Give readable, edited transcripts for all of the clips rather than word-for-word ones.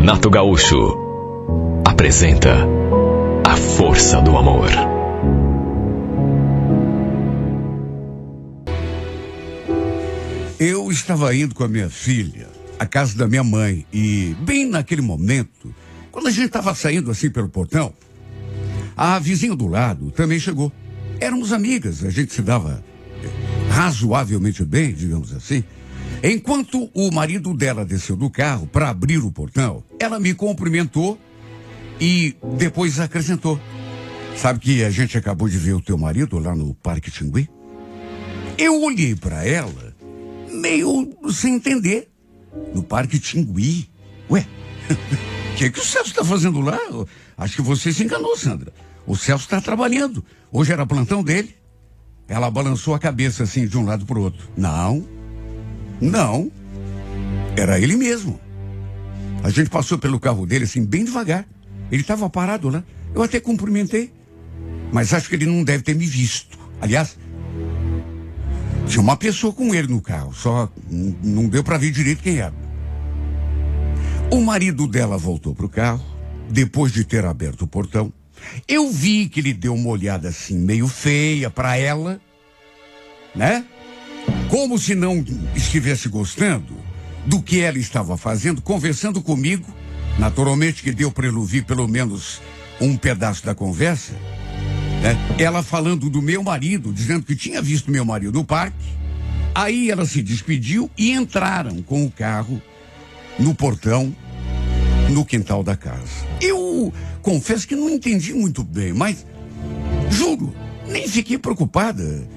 Renato Gaúcho apresenta A Força do Amor. Eu estava indo com a minha filha à casa da minha mãe e, bem naquele momento, quando a gente estava saindo assim pelo portão, a vizinha do lado também chegou. Éramos amigas, a gente se dava razoavelmente bem, digamos assim. Enquanto o marido dela desceu do carro para abrir o portão, ela me cumprimentou e depois acrescentou: sabe que a gente acabou de ver o teu marido lá no Parque Tingui? Eu olhei para ela, meio sem entender. No Parque Tingui? Ué, o que o Celso está fazendo lá? Acho que você se enganou, Sandra. O Celso está trabalhando. Hoje era plantão dele. Ela balançou a cabeça assim de um lado para o outro. Não, era ele mesmo. A gente passou pelo carro dele assim, bem devagar. Ele estava parado lá. Eu até cumprimentei, mas acho que ele não deve ter me visto. Aliás, tinha uma pessoa com ele no carro, só não deu para ver direito quem era. O marido dela voltou pro carro, depois de ter aberto o portão. Eu vi que ele deu uma olhada assim, meio feia para ela, né? Como se não estivesse gostando do que ela estava fazendo, conversando comigo. Naturalmente que deu para ele ouvir pelo menos um pedaço da conversa, né? Ela falando do meu marido, dizendo que tinha visto meu marido no parque. Aí ela se despediu e entraram com o carro no portão, no quintal da casa. Eu confesso que não entendi muito bem, mas juro, nem fiquei preocupada.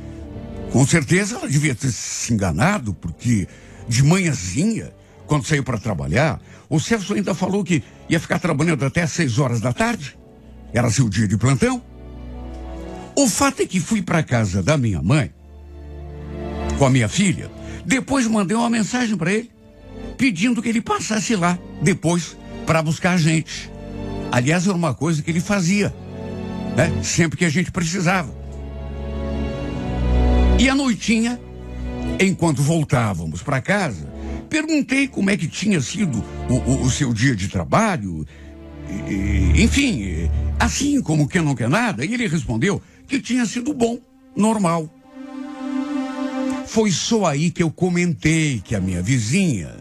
Com certeza ela devia ter se enganado, porque de manhãzinha, quando saiu para trabalhar, o Celso ainda falou que ia ficar trabalhando até às 6 horas da tarde. Era seu dia de plantão. O fato é que fui para casa da minha mãe, com a minha filha, depois mandei uma mensagem para ele, pedindo que ele passasse lá, depois, para buscar a gente. Aliás, era uma coisa que ele fazia, né? Sempre que a gente precisava. E à noitinha, enquanto voltávamos para casa, perguntei como é que tinha sido o seu dia de trabalho, enfim, assim como quem não quer nada, e ele respondeu que tinha sido bom, normal. Foi só aí que eu comentei que a minha vizinha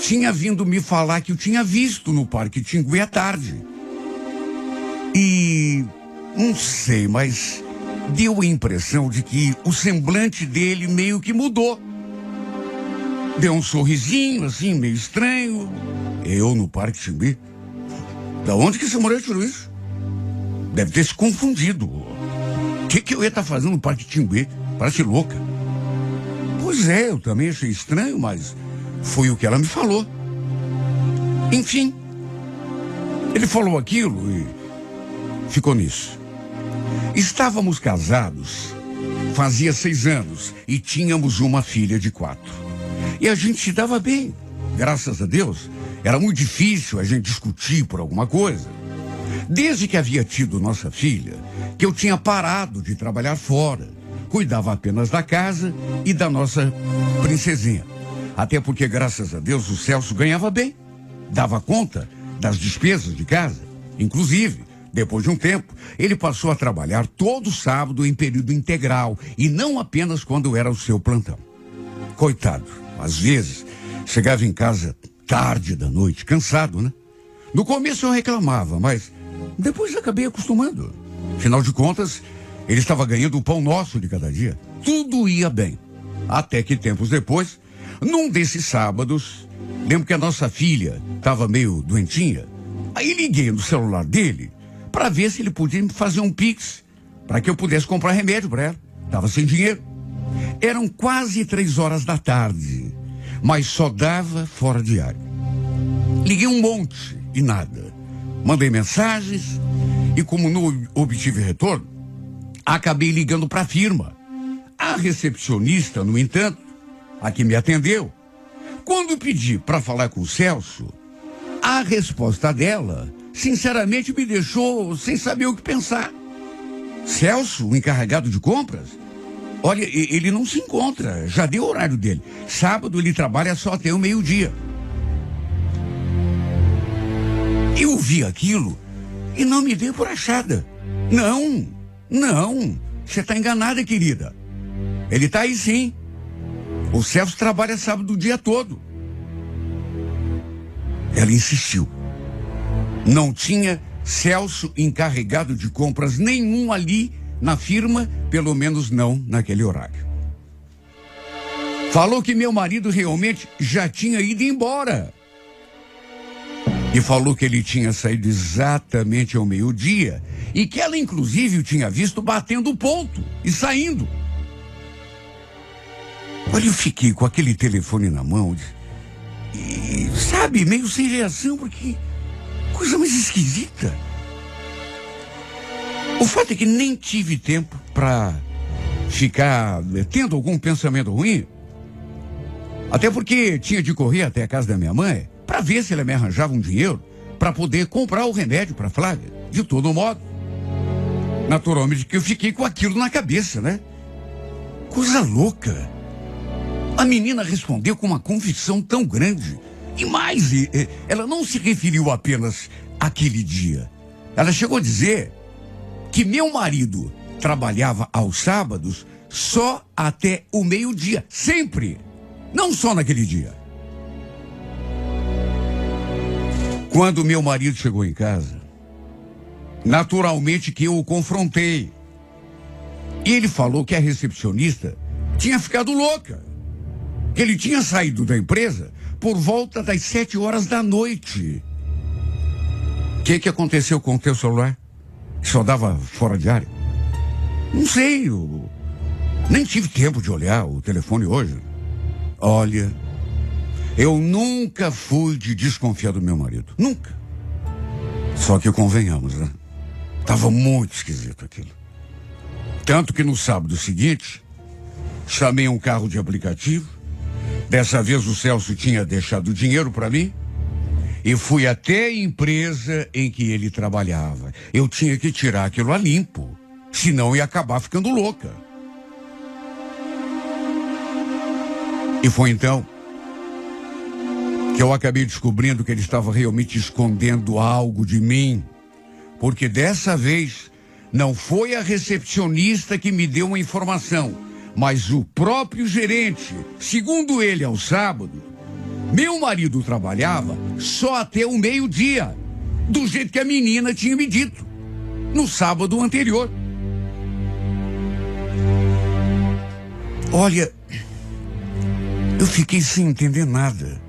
tinha vindo me falar que eu tinha visto no Parque Tingui à tarde. E não sei, mas deu a impressão de que o semblante dele meio que mudou. Deu um sorrisinho assim, meio estranho. Eu no Parque Tingui? Da onde que essa mulher tirou isso? Deve ter se confundido. O que eu ia estar fazendo no Parque Tingui? Parece louca. Pois é, eu também achei estranho, mas foi o que ela me falou. Enfim, ele falou aquilo e ficou nisso. Estávamos casados fazia 6 anos e tínhamos uma filha de 4. E a gente se dava bem, graças a Deus. Era muito difícil a gente discutir por alguma coisa. Desde que havia tido nossa filha, que eu tinha parado de trabalhar fora, cuidava apenas da casa e da nossa princesinha. Até porque, graças a Deus, o Celso ganhava bem, dava conta das despesas de casa. Inclusive, depois de um tempo, ele passou a trabalhar todo sábado em período integral e não apenas quando era o seu plantão. Coitado, às vezes, chegava em casa tarde da noite, cansado, né? No começo eu reclamava, mas depois acabei acostumando. Afinal de contas, ele estava ganhando o pão nosso de cada dia. Tudo ia bem. Até que tempos depois, num desses sábados, lembro que a nossa filha estava meio doentinha. Aí liguei no celular dele para ver se ele podia me fazer um pix, para que eu pudesse comprar remédio para ela. Estava sem dinheiro. Eram quase 3 horas da tarde, mas só dava fora de área. Liguei um monte e nada. Mandei mensagens e, como não obtive retorno, acabei ligando para a firma. A recepcionista, no entanto, a que me atendeu, quando pedi para falar com o Celso, a resposta dela, sinceramente, me deixou sem saber o que pensar. Celso, o encarregado de compras? Olha, ele não se encontra, já deu o horário dele. Sábado ele trabalha só até o meio-dia. Eu vi aquilo e não me dei por achada. Não, você está enganada, querida. Ele está aí sim. O Celso trabalha sábado o dia todo. Ela insistiu. Não tinha Celso encarregado de compras nenhum ali na firma, pelo menos não naquele horário. Falou que meu marido realmente já tinha ido embora. E falou que ele tinha saído exatamente ao meio-dia e que ela inclusive o tinha visto batendo o ponto e saindo. Olha, eu fiquei com aquele telefone na mão e, sabe, meio sem reação, porque coisa mais esquisita. O fato é que nem tive tempo para ficar tendo algum pensamento ruim. Até porque tinha de correr até a casa da minha mãe para ver se ela me arranjava um dinheiro para poder comprar o remédio para Flávia. De todo modo, naturalmente que eu fiquei com aquilo na cabeça, né? Coisa louca. A menina respondeu com uma convicção tão grande. E mais, ela não se referiu apenas àquele dia. Ela chegou a dizer que meu marido trabalhava aos sábados só até o meio-dia. Sempre. Não só naquele dia. Quando meu marido chegou em casa, naturalmente que eu o confrontei. E ele falou que a recepcionista tinha ficado louca. Que ele tinha saído da empresa por volta das 7 horas da noite. O que aconteceu com o teu celular? Só dava fora de área? Não sei, eu nem tive tempo de olhar o telefone hoje. Olha, eu nunca fui de desconfiar do meu marido. Nunca. Só que convenhamos, né? Tava muito esquisito aquilo. Tanto que no sábado seguinte, chamei um carro de aplicativo. Dessa vez o Celso tinha deixado dinheiro para mim. E fui até a empresa em que ele trabalhava. Eu tinha que tirar aquilo a limpo. Senão ia acabar ficando louca. E foi então que eu acabei descobrindo que ele estava realmente escondendo algo de mim. Porque dessa vez não foi a recepcionista que me deu uma informação, mas o próprio gerente. Segundo ele, ao sábado, meu marido trabalhava só até o meio-dia, do jeito que a menina tinha me dito, no sábado anterior. Olha, eu fiquei sem entender nada,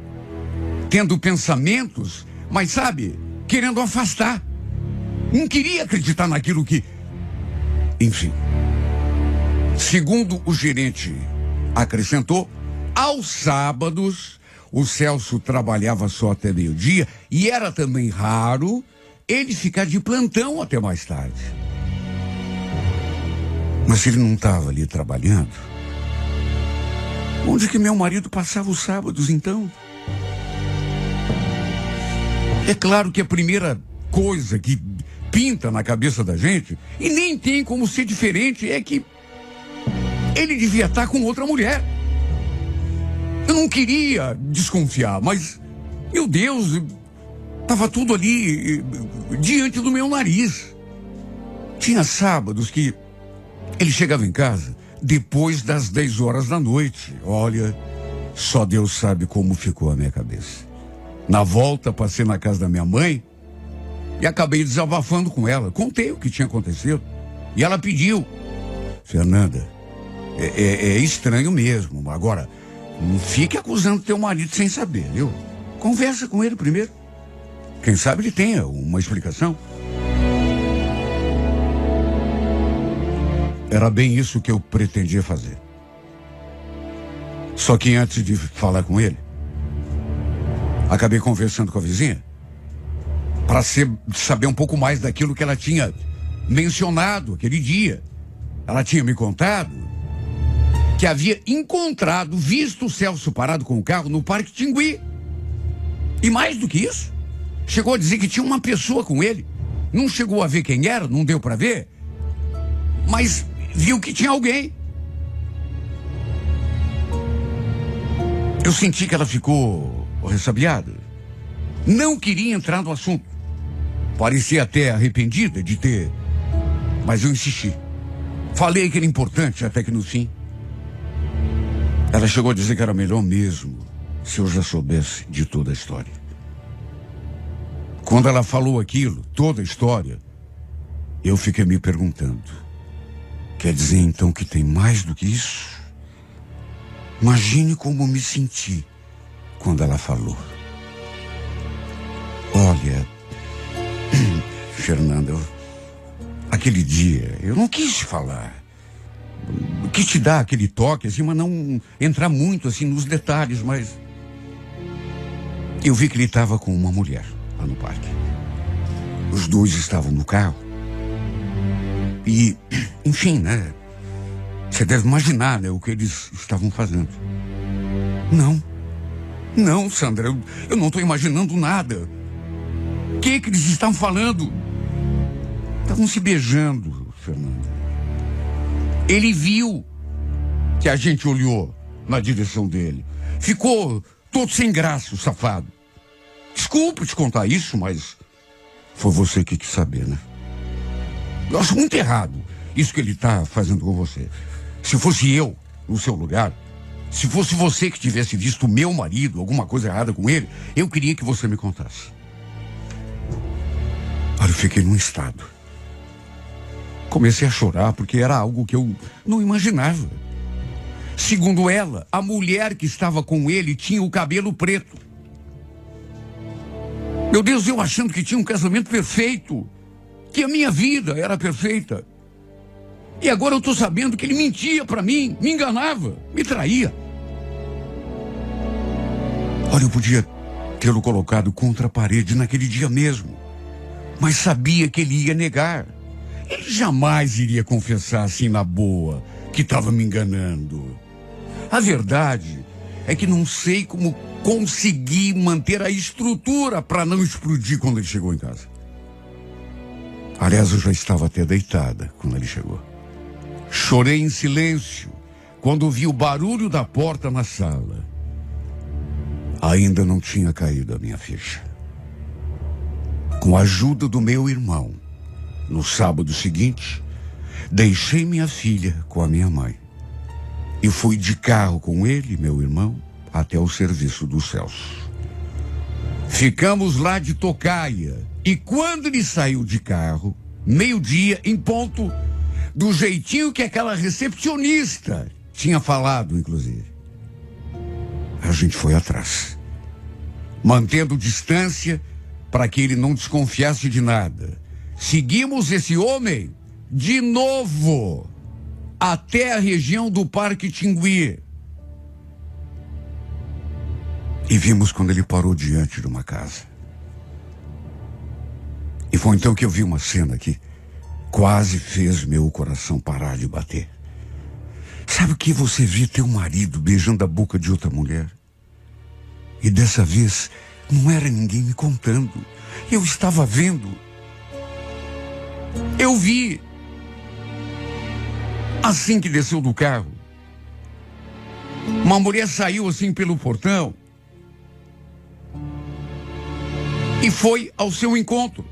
tendo pensamentos, mas sabe, querendo afastar. Não queria acreditar naquilo que... Enfim. Segundo o gerente acrescentou, aos sábados o Celso trabalhava só até meio-dia e era também raro ele ficar de plantão até mais tarde. Mas se ele não estava ali trabalhando, onde que meu marido passava os sábados então? É claro que a primeira coisa que pinta na cabeça da gente, e nem tem como ser diferente, é que ele devia estar com outra mulher. Eu não queria desconfiar, mas, meu Deus, estava tudo ali diante do meu nariz. Tinha sábados que ele chegava em casa depois das 10 horas da noite. Olha, só Deus sabe como ficou a minha cabeça. Na volta, passei na casa da minha mãe e acabei desabafando com ela. Contei o que tinha acontecido. E ela pediu: Fernanda, é estranho mesmo. Agora, não fique acusando teu marido sem saber, viu? Conversa com ele primeiro. Quem sabe ele tenha uma explicação. Era bem isso que eu pretendia fazer. Só que antes de falar com ele, acabei conversando com a vizinha para saber um pouco mais daquilo que ela tinha mencionado aquele dia. Ela tinha me contado que havia visto o Celso parado com o carro no Parque Tingui. E mais do que isso, chegou a dizer que tinha uma pessoa com ele. Não chegou a ver quem era, não deu para ver, mas viu que tinha alguém. Eu senti que ela ficou ressabiada. Não queria entrar no assunto. Parecia até arrependida de ter. Mas eu insisti. Falei que era importante, até que no fim. Ela chegou a dizer que era melhor mesmo se eu já soubesse de toda a história. Quando ela falou aquilo, toda a história, eu fiquei me perguntando. Quer dizer então que tem mais do que isso? Imagine como me senti quando ela falou. Olha, Fernanda, aquele dia eu não quis te falar. Quis te dar aquele toque assim, mas não entrar muito assim nos detalhes, mas eu vi que ele estava com uma mulher lá no parque. Os dois estavam no carro. E, enfim, né? Você deve imaginar, né, o que eles estavam fazendo. Não, Sandra, eu não estou imaginando nada. O que eles estavam falando? Estavam se beijando, Fernanda. Ele viu que a gente olhou na direção dele. Ficou todo sem graça, o safado. Desculpa te contar isso, mas foi você que quis saber, né? Eu acho muito errado isso que ele está fazendo com você. Se fosse eu, no seu lugar, se fosse você que tivesse visto o meu marido, alguma coisa errada com ele, eu queria que você me contasse. Olha, eu fiquei num estado. Comecei a chorar porque era algo que eu não imaginava. Segundo ela, a mulher que estava com ele tinha o cabelo preto. Meu Deus, eu achando que tinha um casamento perfeito, que a minha vida era perfeita. E agora eu estou sabendo que ele mentia para mim, me enganava, me traía. Olha, eu podia tê-lo colocado contra a parede naquele dia mesmo, mas sabia que ele ia negar. Ele jamais iria confessar assim na boa que estava me enganando. A verdade é que não sei como consegui manter a estrutura para não explodir quando ele chegou em casa. Aliás, eu já estava até deitada quando ele chegou. Chorei em silêncio quando ouvi o barulho da porta na sala. Ainda não tinha caído a minha ficha. Com a ajuda do meu irmão, no sábado seguinte, deixei minha filha com a minha mãe e fui de carro com ele, meu irmão, até o serviço do Celso. Ficamos lá de tocaia e quando ele saiu de carro, meio-dia, em ponto, do jeitinho que aquela recepcionista tinha falado, inclusive, a gente foi atrás, mantendo distância para que ele não desconfiasse de nada. Seguimos esse homem de novo até a região do Parque Tingui. E vimos quando ele parou diante de uma casa. E foi então que eu vi uma cena que quase fez meu coração parar de bater. Sabe o que você vê teu marido beijando a boca de outra mulher? E dessa vez não era ninguém me contando. Eu estava vendo. Eu vi. Assim que desceu do carro, uma mulher saiu assim pelo portão e foi ao seu encontro.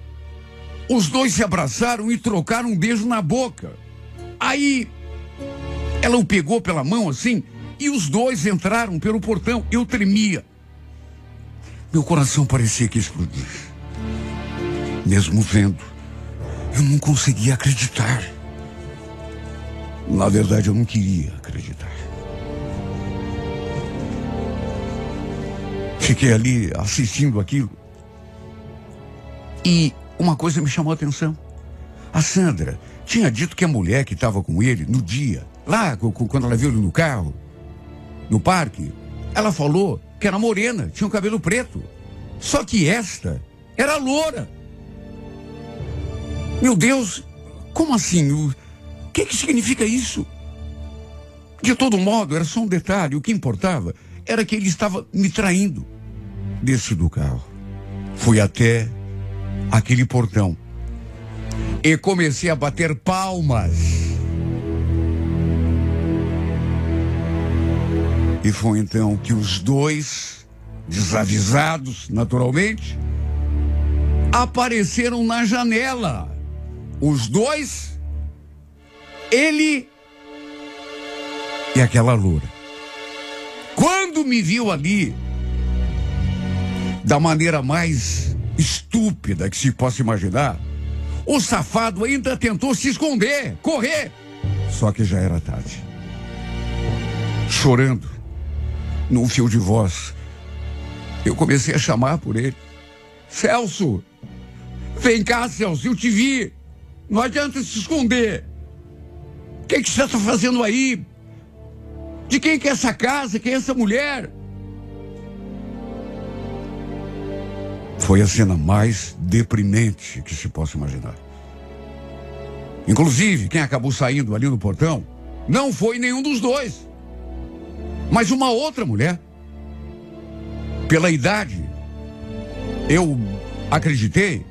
Os dois se abraçaram e trocaram um beijo na boca. Aí ela o pegou pela mão assim e os dois entraram pelo portão. Eu tremia. Meu coração parecia que explodia. Mesmo vendo, eu não conseguia acreditar. Na verdade, eu não queria acreditar. Fiquei ali assistindo aquilo. E uma coisa me chamou a atenção. A Sandra tinha dito que a mulher que estava com ele no dia, lá quando ela viu ele no carro, no parque, ela falou que era morena, tinha o cabelo preto. Só que esta era loura. Meu Deus, como assim? O que significa isso? De todo modo, era só um detalhe. O que importava era que ele estava me traindo. Desci do carro. Fui até aquele portão. E comecei a bater palmas. E foi então que os dois, desavisados, naturalmente, apareceram na janela. Os dois, ele e aquela loura. Quando me viu ali, da maneira mais estúpida que se possa imaginar, o safado ainda tentou se esconder, correr. Só que já era tarde. Chorando, num fio de voz, eu comecei a chamar por ele. Celso, vem cá, Celso, eu te vi. Não adianta se esconder. O que você está fazendo aí? De quem que é essa casa? Quem é essa mulher? Foi a cena mais deprimente que se possa imaginar. Inclusive, quem acabou saindo ali no portão não foi nenhum dos dois, mas uma outra mulher. Pela idade, eu acreditei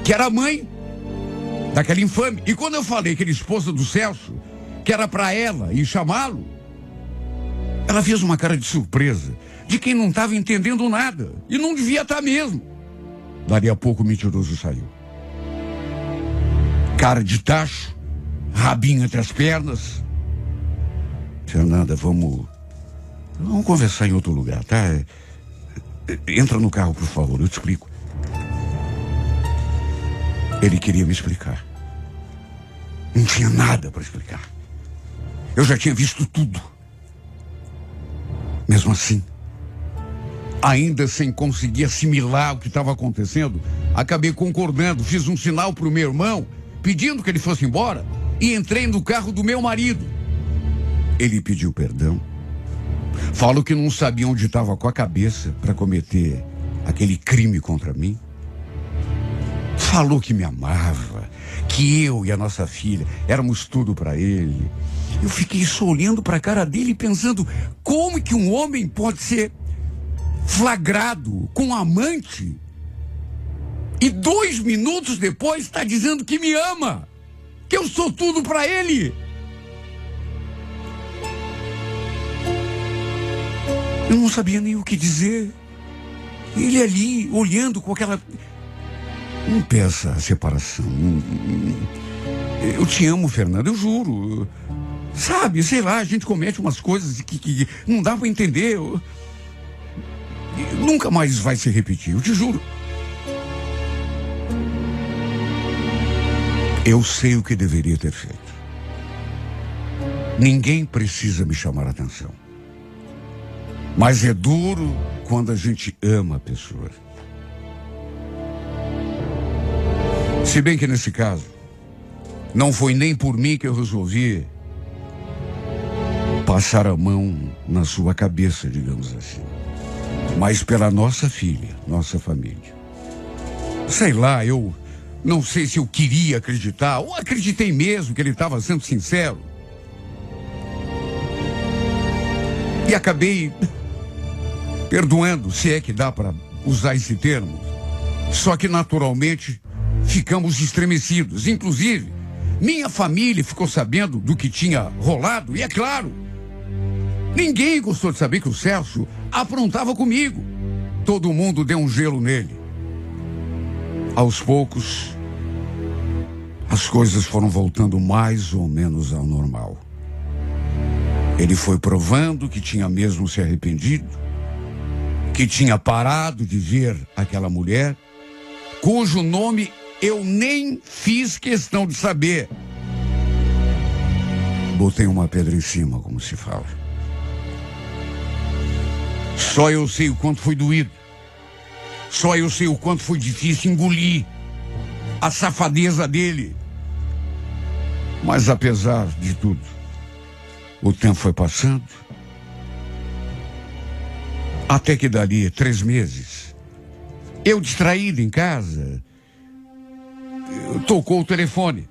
que era a mãe daquela infame. E quando eu falei que era esposa do Celso, que era para ela ir chamá-lo, ela fez uma cara de surpresa, de quem não estava entendendo nada. E não devia estar mesmo. Dali a pouco o mentiroso saiu. Cara de tacho, rabinho entre as pernas. Fernanda, vamos conversar em outro lugar, tá? Entra no carro, por favor, eu te explico. Ele queria me explicar. Não tinha nada para explicar. Eu já tinha visto tudo. Mesmo assim, ainda sem conseguir assimilar o que estava acontecendo, acabei concordando, fiz um sinal para o meu irmão, pedindo que ele fosse embora, e entrei no carro do meu marido. Ele pediu perdão. Falou que não sabia onde estava com a cabeça para cometer aquele crime contra mim. Falou que me amava, que eu e a nossa filha éramos tudo para ele. Eu fiquei só olhando para a cara dele pensando, como que um homem pode ser flagrado com um amante e 2 minutos depois está dizendo que me ama, que eu sou tudo para ele. Eu não sabia nem o que dizer. Ele ali, olhando com aquela... Não peça a separação. Eu te amo, Fernanda, eu juro. Sabe, sei lá, a gente comete umas coisas que não dá para entender. Nunca mais vai se repetir, eu te juro. Eu sei o que deveria ter feito. Ninguém precisa me chamar a atenção. Mas é duro quando a gente ama a pessoa. Se bem que nesse caso, não foi nem por mim que eu resolvi passar a mão na sua cabeça, digamos assim. Mas pela nossa filha, nossa família. Sei lá, eu não sei se eu queria acreditar, ou acreditei mesmo que ele estava sendo sincero. E acabei perdoando, se é que dá para usar esse termo. Só que naturalmente ficamos estremecidos. Inclusive, minha família ficou sabendo do que tinha rolado. E é claro, ninguém gostou de saber que o Celso aprontava comigo. Todo mundo deu um gelo nele. Aos poucos, as coisas foram voltando mais ou menos ao normal. Ele foi provando que tinha mesmo se arrependido, que tinha parado de ver aquela mulher, cujo nome eu nem fiz questão de saber. Botei uma pedra em cima, como se fala. Só eu sei o quanto foi doído. Só eu sei o quanto foi difícil engolir a safadeza dele. Mas apesar de tudo, o tempo foi passando. Até que dali 3 meses, eu distraído em casa, tocou o telefone.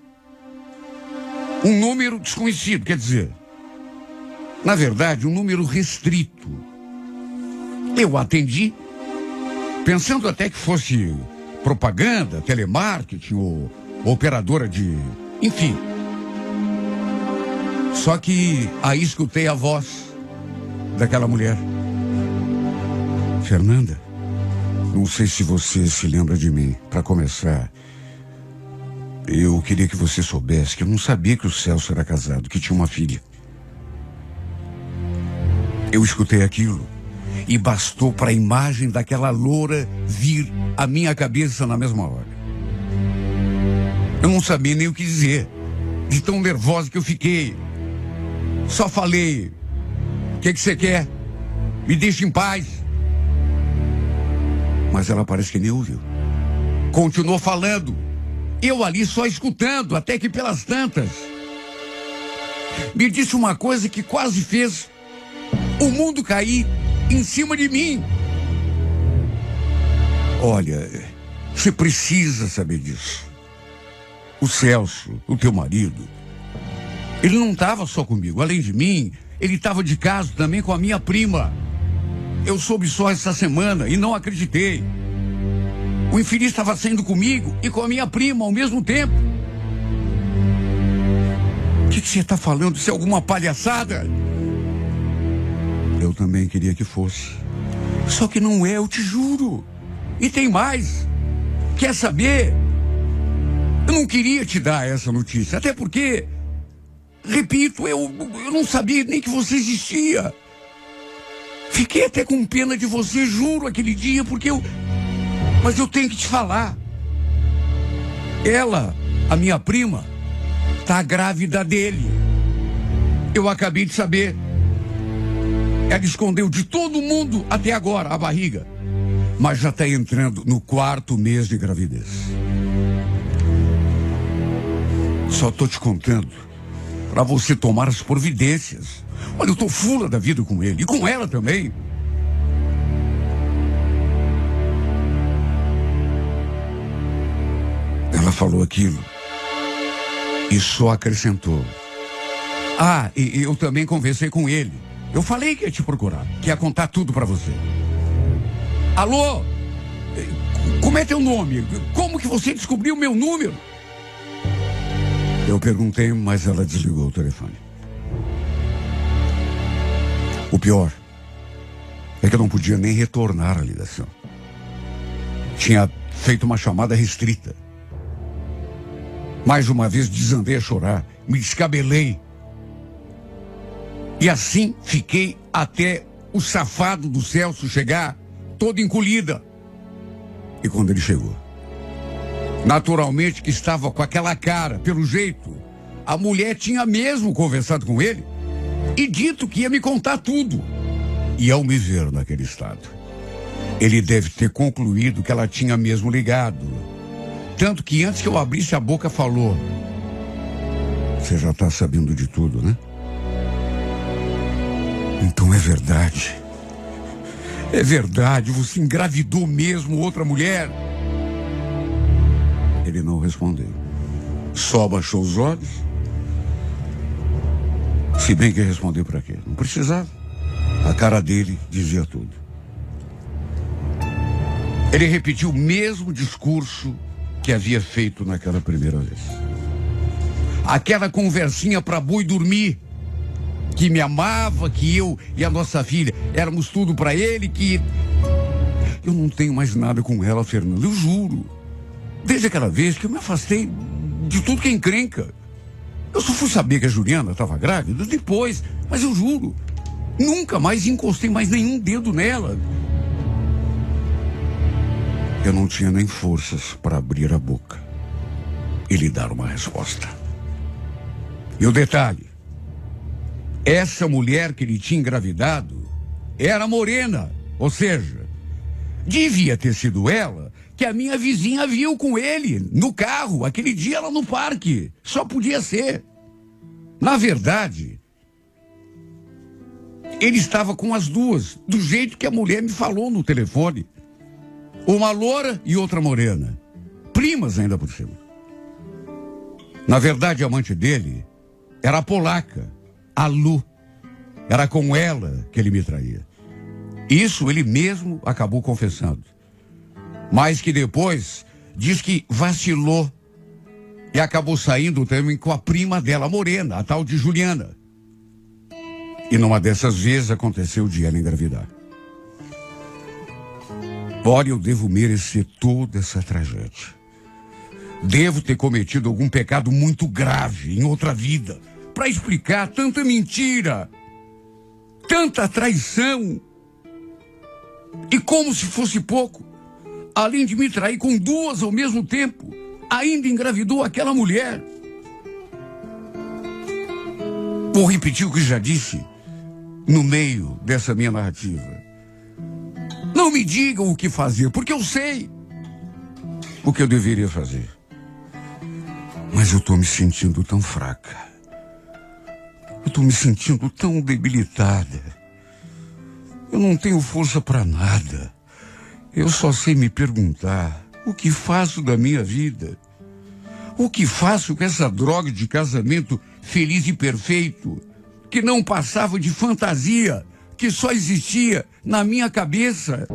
Um número desconhecido, quer dizer, na verdade, um número restrito. Eu atendi, pensando até que fosse propaganda, telemarketing ou operadora de... enfim. Só que aí escutei a voz daquela mulher. Fernanda, Não sei se você se lembra de mim. Para começar, eu queria que você soubesse que eu não sabia que o Celso era casado, que tinha uma filha. Eu escutei aquilo e bastou para a imagem daquela loura vir à minha cabeça na mesma hora. Eu não sabia nem o que dizer, de tão nervosa que eu fiquei. Só falei: o que você quer? Me deixe em paz. Mas ela parece que nem ouviu. Continuou falando. Eu ali só escutando, até que pelas tantas me disse uma coisa que quase fez o mundo cair em cima de mim. Olha, você precisa saber disso. O Celso, o teu marido, ele não estava só comigo. Além de mim, ele estava de caso também com a minha prima. Eu soube só essa semana e não acreditei. O infeliz estava saindo comigo e com a minha prima ao mesmo tempo. O que você está falando? Isso é alguma palhaçada? Eu também queria que fosse. Só que não é, eu te juro. E tem mais. Quer saber? Eu não queria te dar essa notícia. Até porque, repito, eu não sabia nem que você existia. Fiquei até com pena de você, juro, aquele dia, porque mas eu tenho que te falar. Ela, a minha prima, tá grávida dele. Eu acabei de saber. Ela escondeu de todo mundo até agora a barriga. Mas já está entrando no 4º mês de gravidez. Só tô te contando para você tomar as providências. Olha, eu tô fula da vida com ele e com ela também. Ela falou aquilo e só acrescentou: e eu também conversei com ele. Eu falei que ia te procurar, que ia contar tudo para você. Alô? Como é teu nome? Como que você descobriu meu número? Eu perguntei, mas ela desligou o telefone. O pior é que eu não podia nem retornar a ligação. Tinha feito uma chamada restrita. Mais uma vez desandei a chorar, me descabelei. E assim fiquei até o safado do Celso chegar, toda encolhida. E quando ele chegou, naturalmente que estava com aquela cara, pelo jeito, a mulher tinha mesmo conversado com ele e dito que ia me contar tudo. E ao me ver naquele estado, ele deve ter concluído que ela tinha mesmo ligado. Tanto que antes que eu abrisse a boca falou: você já está sabendo de tudo, né? Então é verdade. É verdade, você engravidou mesmo outra mulher? Ele não respondeu. Só abaixou os olhos. Se bem que respondeu para quê? Não precisava. A cara dele dizia tudo. Ele repetiu o mesmo discurso que havia feito naquela primeira vez. Aquela conversinha para boi dormir. Que me amava, que eu e a nossa filha éramos tudo para ele, que... Eu não tenho mais nada com ela, Fernando, eu juro. Desde aquela vez que eu me afastei de tudo que é encrenca. Eu só fui saber que a Juliana estava grávida depois, mas eu juro, nunca mais encostei mais nenhum dedo nela. Eu não tinha nem forças para abrir a boca e lhe dar uma resposta. E o detalhe: essa mulher que ele tinha engravidado era morena, ou seja, devia ter sido ela que a minha vizinha viu com ele no carro, aquele dia lá no parque. Só podia ser. Na verdade, ele estava com as duas, do jeito que a mulher me falou no telefone. Uma loura e outra morena. Primas ainda por cima. Na verdade, a amante dele era a polaca, a Lu. Era com ela que ele me traía. Isso ele mesmo acabou confessando. Mas que depois diz que vacilou e acabou saindo também com a prima dela, a morena, a tal de Juliana. E numa dessas vezes aconteceu de ela engravidar. Olha, eu devo merecer toda essa tragédia. Devo ter cometido algum pecado muito grave em outra vida para explicar tanta mentira, tanta traição. E como se fosse pouco, além de me trair com duas ao mesmo tempo, ainda engravidou aquela mulher. Vou repetir o que já disse no meio dessa minha narrativa. Não me digam o que fazer, porque eu sei o que eu deveria fazer. Mas eu estou me sentindo tão fraca. Eu estou me sentindo tão debilitada. Eu não tenho força para nada. Eu só sei me perguntar: o que faço da minha vida? O que faço com essa droga de casamento feliz e perfeito, que não passava de fantasia, que só existia na minha cabeça?